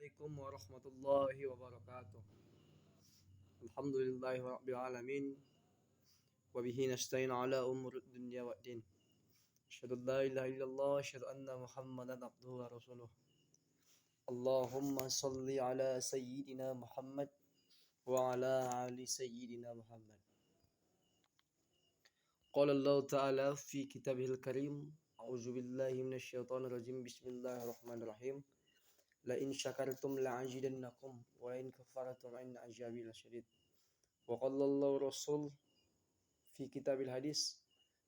Assalamualaikum warahmatullahi wabarakatuh. Alhamdulillahi rabbil alamin wa bihi nasta'in ala umuri dunya waddin. Asyhadu an la ilaha illallah wa asyhadu anna Muhammadan abduhu wa rasuluh. Allahumma salli ala sayyidina Muhammad wa ala ali sayyidina Muhammad. Qala Allah ta'ala fi kitabihil karim, a'udzu billahi minasyaitonir rajim. Bismillahirrahmanirrahim. La in syakartum la'azidannakum wa in kafartum inna azabi lasyadid. Wa qala Allah Rasul fi kitabil hadis,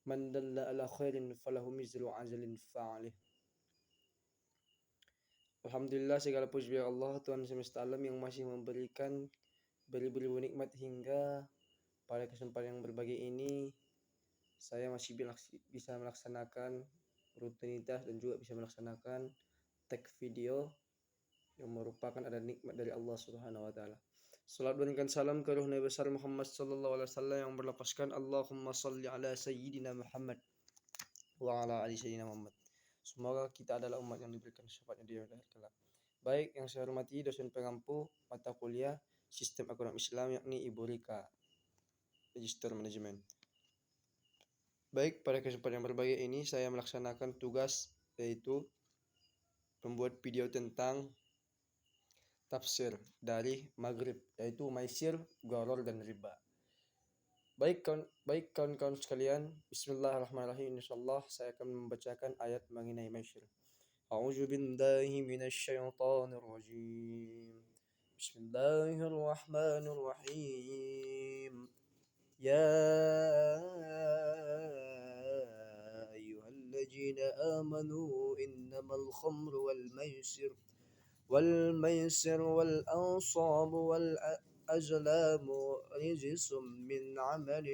man dalla ala khairin falahu mizru ajalin fa'alih. Alhamdulillah, segala puji bagi Allah, Tuhan semesta alam yang masih memberikan beri-beri nikmat hingga pada kesempatan yang berbahagia ini saya masih bisa melaksanakan rutinitas dan juga bisa melaksanakan tag video yang merupakan ada nikmat dari Allah Subhanahu wa taala. Salat dan salam ke ruh Nabi besar Muhammad sallallahu alaihi wasallam yang berlafazkan Allahumma salli ala sayyidina Muhammad wa ala ali sayyidina Muhammad. Semoga kita adalah umat yang diberikan syafaatnya di akhirat kelak. Baik, yang saya hormati dosen pengampu mata kuliah Sistem Ekonomi Islam yakni Ibu Rika, Register Manajemen. Baik, pada kesempatan yang berbahagia ini saya melaksanakan tugas yaitu membuat video tentang tafsir dari Maghrib, yaitu maisir, gharor, dan riba. Baik kawan-kawan sekalian, bismillahirrahmanirrahim. Insyaallah saya akan membacakan ayat mengenai maisir. A'udzu billahi minasyaitonir rajim. Bismillahirrahmanirrahim. Ya ayyuhalladzina amanu innamal khamru wal maisir والأنصاب والأزلام رجس من عمل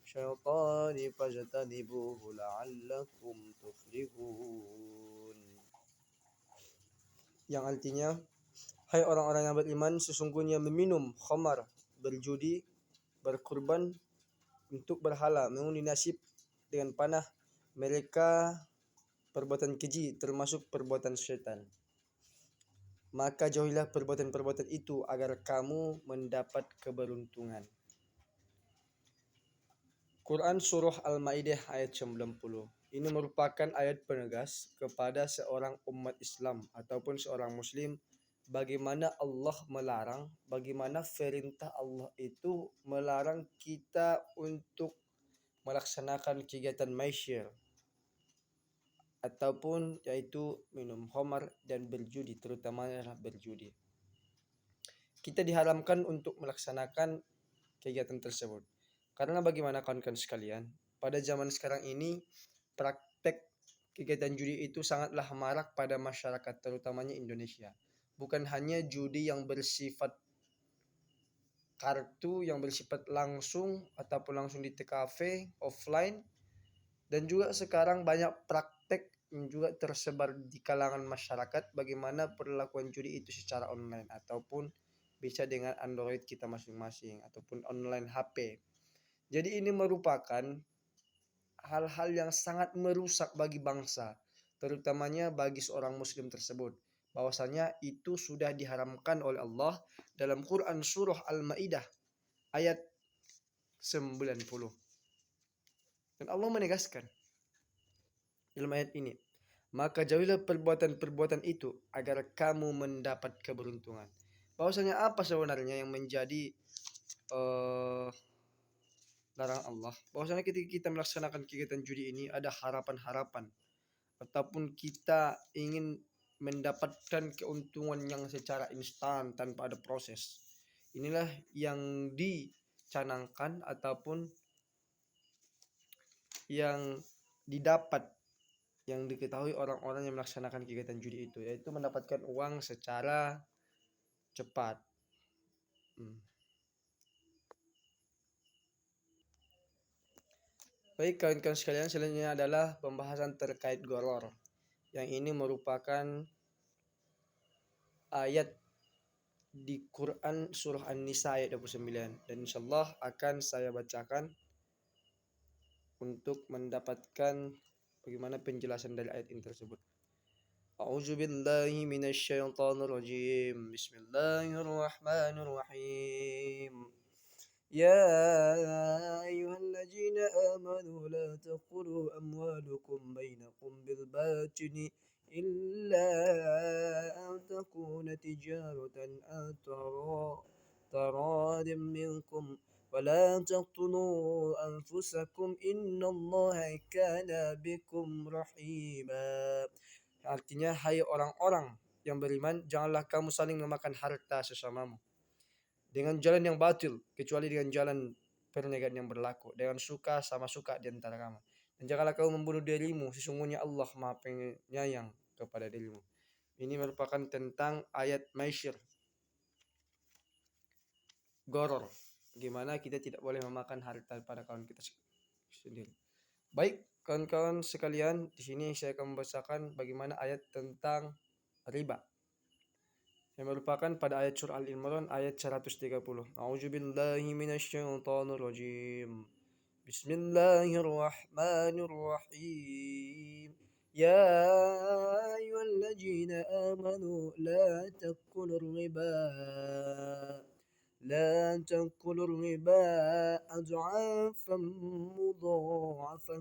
الشيطان فاجتنبوه لعلكم تفلحون. Yang artinya, hai orang-orang yang beriman, sesungguhnya meminum khamar, berjudi, berkurban untuk berhala, mengundi nasib dengan panah, mereka perbuatan keji termasuk perbuatan syaitan. Maka jauhilah perbuatan-perbuatan itu agar kamu mendapat keberuntungan. Quran Surah Al-Maidah ayat 90. Ini merupakan ayat penegas kepada seorang umat Islam ataupun seorang muslim bagaimana Allah melarang, bagaimana perintah Allah itu melarang kita untuk melaksanakan kegiatan maisir ataupun yaitu minum khamar dan berjudi, terutamanya adalah berjudi. Kita diharamkan untuk melaksanakan kegiatan tersebut. Karena bagaimana kawan-kawan sekalian, pada zaman sekarang ini praktek kegiatan judi itu sangatlah marak pada masyarakat, terutamanya Indonesia. Bukan hanya judi yang bersifat kartu, yang bersifat langsung ataupun langsung di TKV offline, dan juga sekarang banyak praktek yang juga tersebar di kalangan masyarakat bagaimana perlakuan judi itu secara online ataupun bisa dengan Android kita masing-masing ataupun online HP. Jadi ini merupakan hal-hal yang sangat merusak bagi bangsa, terutamanya bagi seorang muslim tersebut. Bahwasanya itu sudah diharamkan oleh Allah dalam Quran Surah Al-Maidah ayat 90. Dan Allah menegaskan dalam ayat ini, maka jauhilah perbuatan-perbuatan itu agar kamu mendapat keberuntungan. Bahwasanya apa sebenarnya yang menjadi larangan Allah? Bahwasanya ketika kita melaksanakan kegiatan judi ini ada harapan-harapan ataupun kita ingin mendapatkan keuntungan yang secara instan tanpa ada proses. Inilah yang dicanangkan ataupun yang didapat, yang diketahui orang-orang yang melaksanakan kegiatan judi itu, yaitu mendapatkan uang secara cepat. Baik kawan-kawan sekalian, selanjutnya adalah pembahasan terkait gharor. Yang ini merupakan ayat di Quran Surah An-Nisa ayat 29. Dan insyaallah akan saya bacakan untuk mendapatkan bagaimana penjelasan dari ayat ini tersebut. أعوذ بالله من الشيطان الرجيم. بسم الله الرحمن الرحيم. يا أيها الذين آمنوا لا تأكلوا أموالكم بينكم بالباطل إلا أن تكون تجارة أن تراض منكم ولا تقتلوا أنفسكم إن الله كان بكم رحيما. Artinya, hai orang-orang yang beriman, janganlah kamu saling memakan harta sesamamu dengan jalan yang batil, kecuali dengan jalan perniagaan yang berlaku, dengan suka sama suka di antara kamu. Dan janganlah kamu membunuh dirimu, sesungguhnya Allah Maha Penyayang kepada dirimu. Ini merupakan tentang ayat Maisir, Goror, gimana kita tidak boleh memakan harta pada kawan kita sendiri. Baik, kawan-kawan sekalian, di sini saya akan membacakan bagaimana ayat tentang riba, yang merupakan pada ayat surah Al-Imran ayat 130. A'udzubillahi minasyaitonir rajim. Bismillahirrahmanirrahim. Ya ayyuhalladzina amanu la ta'kulur riba ad'afan mudha'afah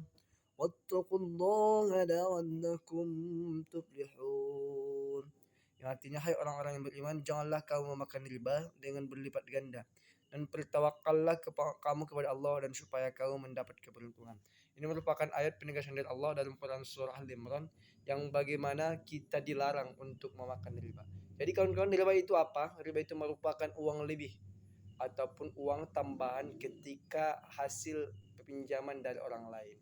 wattaqullaha la'allakum tuflihun. Yang artinya, hai orang-orang yang beriman, janganlah kamu memakan riba dengan berlipat ganda, dan bertawakallah kamu kepada Allah, dan supaya kamu mendapat keberuntungan. Ini merupakan ayat penegasan dari Allah dalam Quran surah Al-Imran, yang bagaimana kita dilarang untuk memakan riba. Jadi kawan-kawan, riba itu apa? Riba itu merupakan uang lebih ataupun uang tambahan ketika hasil pinjaman dari orang lain.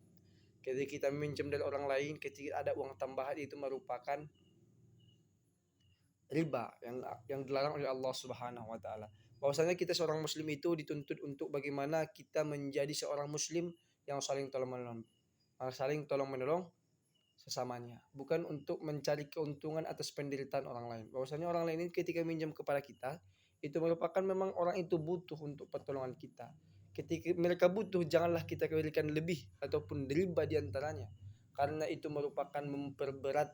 Ketika kita meminjam dari orang lain, ketika ada uang tambahan, itu merupakan riba yang dilarang oleh Allah Subhanahu wa taala. Bahwasanya kita seorang muslim itu dituntut untuk bagaimana kita menjadi seorang muslim yang saling tolong menolong sesamanya, bukan untuk mencari keuntungan atas penderitaan orang lain. Bahwasanya orang lain ini ketika minjam kepada kita, itu merupakan memang orang itu butuh untuk pertolongan kita. Ketika mereka butuh, janganlah kita berikan lebih ataupun riba di antaranya, karena itu merupakan memperberat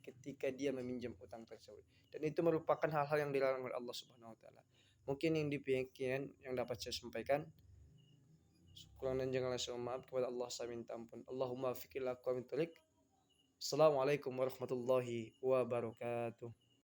ketika dia meminjam utang tersebut, dan itu merupakan hal-hal yang dilarang oleh Allah Subhanahu wa taala. Mungkin yang demikian yang dapat saya sampaikan. Kurang dan janganlah saya maaf kepada Allah, saya minta ampun. Allahumma fiqil aqwamit thoriq. Assalamualaikum warahmatullahi wabarakatuh.